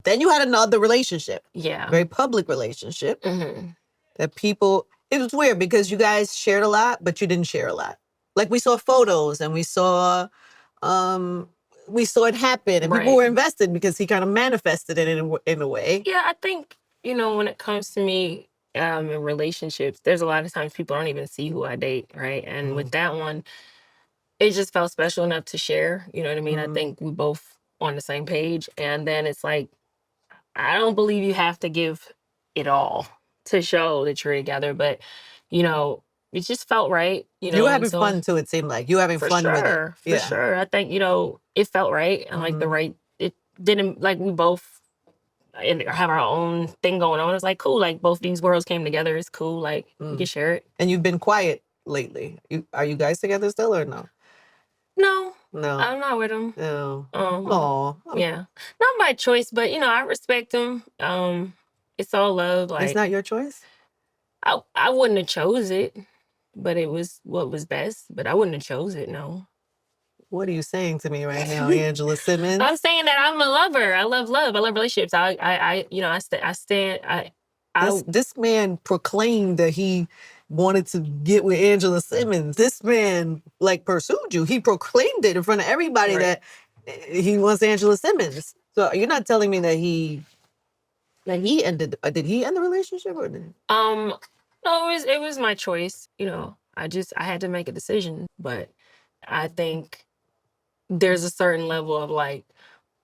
Then you had another relationship. Yeah. Very public relationship. Mm-hmm. That people, it was weird because you guys shared a lot, but you didn't share a lot. Like we saw photos and we saw it happen and people were invested because he kind of manifested it in a way. Yeah, I think, when it comes to me in relationships, there's a lot of times people don't even see who I date, right? And with that one, it just felt special enough to share. You know what I mean? I think we both on the same page. And then it's like, I don't believe you have to give it all to show that you're together, but it just felt right. You were having fun too, it seemed like. You were having fun with it. For sure. I think, it felt right. And like it didn't, like we both have our own thing going on. It's like, cool, like both these worlds came together. It's cool. Like we can share it. And you've been quiet lately. Are you guys together still or no? No. No. I'm not with him. No. Yeah. Not by choice, but I respect him. It's all love. Like it's not your choice? I wouldn't have chose it, but it was what was best. But I wouldn't have chose it, no. What are you saying to me right now, Angela Simmons? I'm saying that I'm a lover. I love love. I love relationships. I stand. This man proclaimed that he wanted to get with Angela Simmons. This man pursued you. He proclaimed it in front of everybody that he wants Angela Simmons. So you're not telling me that he ended. Did he end the relationship or did? No, it was my choice. I had to make a decision, but I think there's a certain level of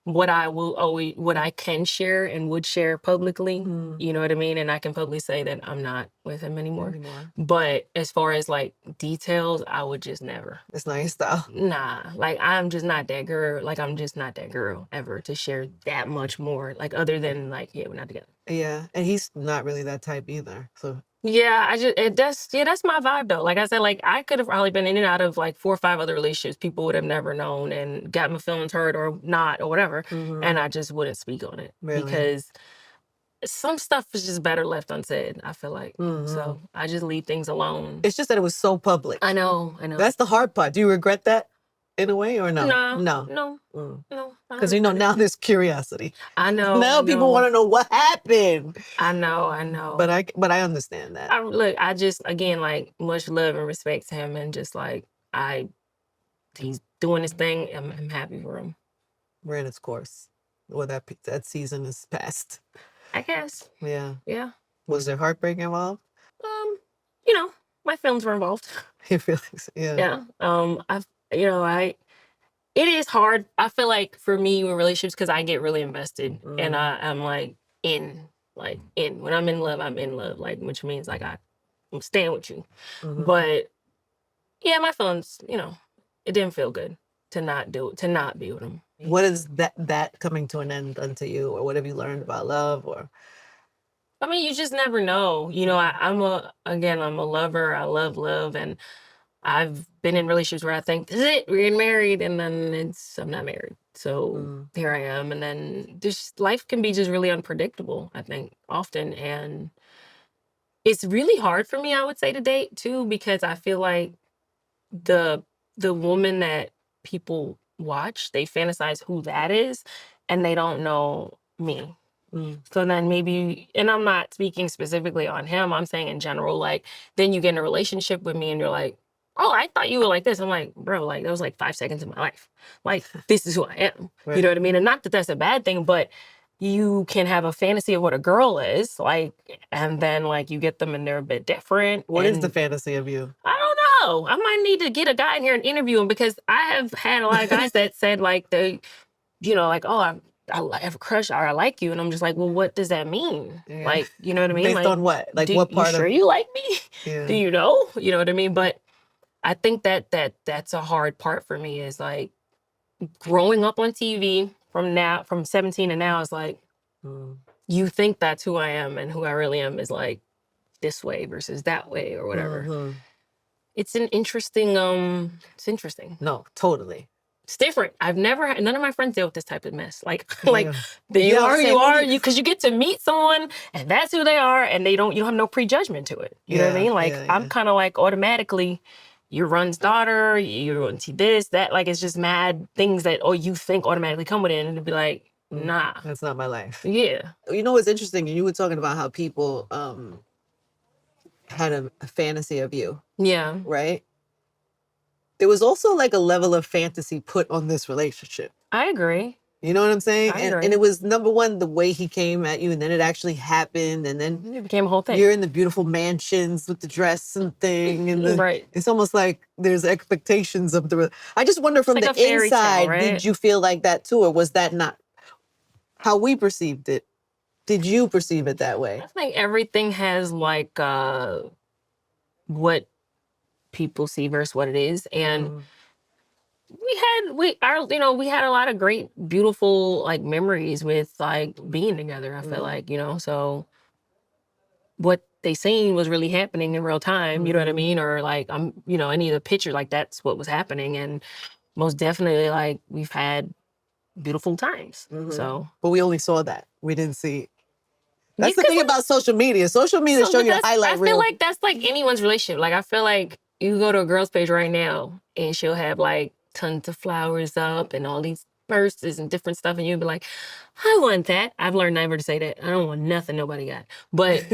what I can share and would share publicly. You know what I mean? And I can publicly say that I'm not with him anymore. But as far as details, I would just never. It's not your style. Nah, I'm just not that girl. I'm just not that girl ever to share that much more. Other than we're not together. Yeah, and he's not really that type either. So. Yeah, that's my vibe though. Like I said, I could have probably been in and out of 4 or 5 other relationships people would have never known and got my feelings hurt or not or whatever. And I just wouldn't speak on it because some stuff is just better left unsaid, I feel like. So I just leave things alone. It's just that it was so public. I know. That's the hard part. Do you regret that in a way or no? No. Because now there's curiosity. I know. Now people want to know what happened. I know. But I understand that. I just again much love and respect to him and just he's doing his thing. I'm happy for him. Ran its course. Well, that season is past. I guess. Yeah. Yeah. Was there heartbreak involved? My feelings were involved. Your feelings, yeah. Yeah. It is hard. I feel like for me with relationships, because I get really invested and I'm in. When I'm in love, I'm in love. Which means I'm staying with you. But yeah, my feelings, it didn't feel good to not be with him. What is that coming to an end done to you, or what have you learned about love? Or I mean, you just never know. I'm a lover. I love love, and I've been in relationships where I think, this is it, we're getting married, and then I'm not married. So here I am. And then life can be just really unpredictable, I think, often. And it's really hard for me, I would say, to date, too, because I feel like the woman that people watch, they fantasize who that is, and they don't know me. So then maybe, and I'm not speaking specifically on him, I'm saying in general, then you get in a relationship with me and you're like, oh, I thought you were like this. I'm like, bro, that was 5 seconds of my life. This is who I am. Right. You know what I mean? And not that that's a bad thing, but you can have a fantasy of what a girl is, and then you get them and they're a bit different. What is the fantasy of you? I don't know. I might need to get a guy in here and interview him because I have had a lot of guys that said they, oh, I have a crush or I like you. And I'm just like, well, what does that mean? Yeah. You know what I mean? Based on what? What part you sure you like me? Yeah. Do you know? You know what I mean? But I think that's a hard part for me is growing up on TV from 17 and now is you think that's who I am and who I really am is this way versus that way or whatever. It's an interesting, it's interesting. No, totally. It's different. I've never had, none of my friends deal with this type of mess. You are, because you get to meet someone and that's who they are and you don't have no prejudgment to it. You know what I mean? I'm kind of automatically, your run's daughter, you're going to see this, that, it's just mad things that, you think automatically come with it and it'd be Nah. That's not my life. Yeah. You know what's interesting? You were talking about how people had a fantasy of you, Yeah. right? There was also like a level of fantasy put on this relationship. I agree. You know what I'm saying? I And agree. it was, number one, the way he came at you, and then it actually happened, and then It became a whole thing. you're in the beautiful mansions with the dress and thing, and Right. it's almost like there's expectations of the. I just wonder from like the a fairy tale, inside, right? did you feel like that too, or was that not how we perceived it? Did you perceive it that way? I think everything has like what people see versus what it is, and we had a lot of great, beautiful like memories with like being together. I feel like, so what they seen was really happening in real time. You know what I mean? Or like any of the pictures, like that's what was happening, and most definitely like we've had beautiful times. So, But we only saw that. We didn't see. That's Yeah, the thing about social media. Social media So, show but you the that's, highlight I feel reel. like that's like anyone's relationship. Like I feel like you go to a girl's page right now and she'll have like tons of flowers up and all these purses and different stuff, and you'll be like, I want that. I've learned never to say that. I don't want nothing nobody got. But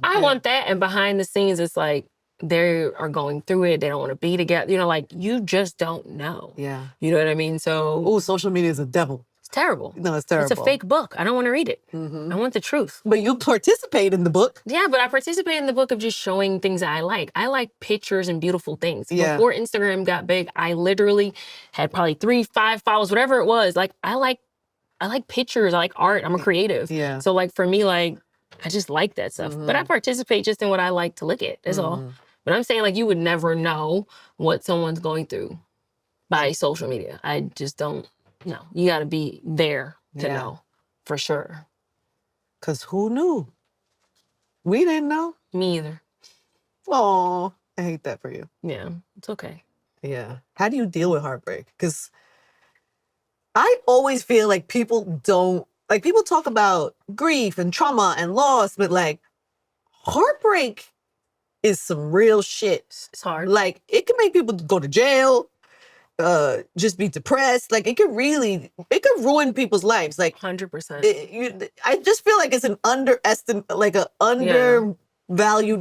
I want that. And behind the scenes, it's like they are going through it. They don't want to be together. Like you just don't know. Yeah. You know what I mean? So Oh, social media is a devil. it's terrible. No, it's terrible. It's a fake book. I don't want to read it. I want the truth. But you participate in the book. Yeah, but I participate in the book of just showing things that I like. I like pictures and beautiful things. Yeah. Before Instagram got big, I literally had probably 3, 5 followers, whatever it was. Like I like pictures. I like art. I'm a creative. Yeah. So like for me, like I just like that stuff. But I participate just in what I like to look at. That's all. But I'm saying like you would never know what someone's going through by social media. I just don't know. You got to be there to know for sure. Because who knew? We didn't know. Me either. Oh, I hate that for you. Yeah, it's okay. Yeah. How do you deal with heartbreak? Because I always feel like people talk about grief and trauma and loss, but like heartbreak is some real shit. It's hard. Like it can make people go to jail, just be depressed. Like it could ruin people's lives. Like 100%. I just feel like it's an undervalued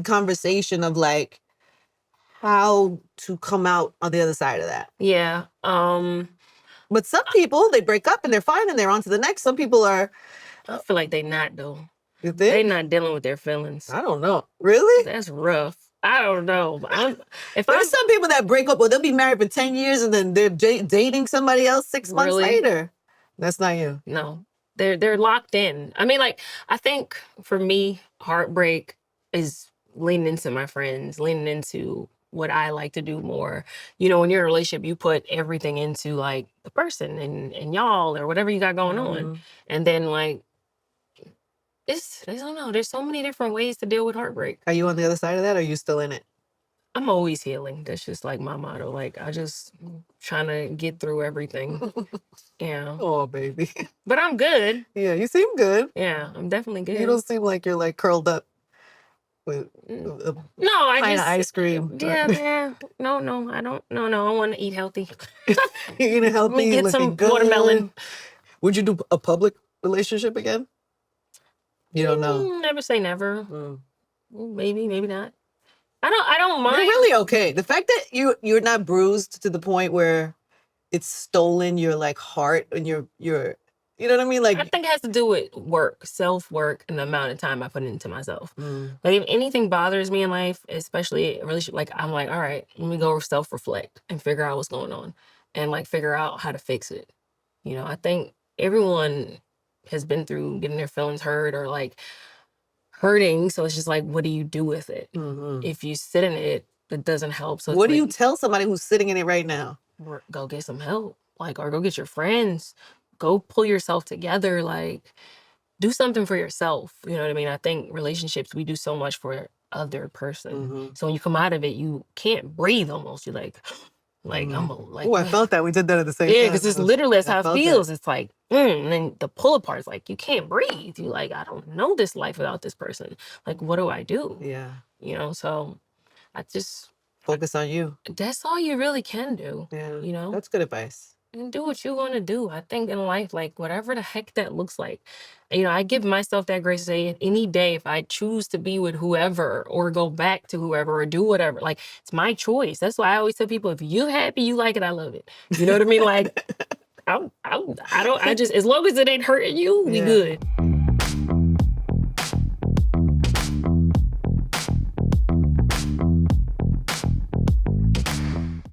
conversation of like how to come out on the other side of that. Yeah. But some people, they break up and they're fine and they're on to the next. Some people are. I feel like they not though. You They think? not dealing with their feelings. I don't know. Really? That's rough. I don't know. There's some people that break up or they'll be married for 10 years and then they're dating somebody else 6 months later. That's not you. No. They're locked in. I mean, like, I think for me, heartbreak is leaning into my friends, leaning into what I like to do more. When you're in a relationship, you put everything into like the person and y'all or whatever you got going on. And then like, I don't know. There's so many different ways to deal with heartbreak. Are you on the other side of that or are you still in it? I'm always healing. That's just like my motto. Like I just trying to get through everything. Yeah. Oh, baby. But I'm good. Yeah, you seem good. Yeah, I'm definitely good. You don't seem like you're like curled up with a pint of ice cream. Yeah. No, I don't. No, I want to eat healthy. You're eating healthy, Get looking some good. watermelon. Would you do a public relationship again? You don't know. Never say never. Maybe not. I don't mind. You're really okay. The fact that you're not bruised to the point where it's stolen your like heart and your you know what I mean? Like I think it has to do with work, self-work, and the amount of time I put into myself. Like if anything bothers me in life, especially a relationship, like I'm like, all right, let me go self-reflect and figure out what's going on and like figure out how to fix it. I think everyone has been through getting their feelings hurt or like hurting. So it's just like, what do you do with it? If you sit in it, it doesn't help. So what do you tell somebody who's sitting in it right now? Go get some help. Like, or go get your friends. Go pull yourself together. Like, do something for yourself. You know what I mean? I think relationships, we do so much for other person. So when you come out of it, you can't breathe almost. You're like, oh, I felt that. We did that at the same time. Yeah, because it's literally that's how it feels. That. It's like, and then the pull apart is like, you can't breathe. You like, I don't know this life without this person. Like, what do I do? Yeah. So I just focus on you. That's all you really can do. Yeah. You know? That's good advice. and do what you want to do. I think in life, like whatever the heck that looks like, I give myself that grace to say any day if I choose to be with whoever or go back to whoever or do whatever, like it's my choice. That's why I always tell people, if you happy, you like it, I love it. You know what I mean? Like I don't, I just, as long as it ain't hurting you, we Yeah. good.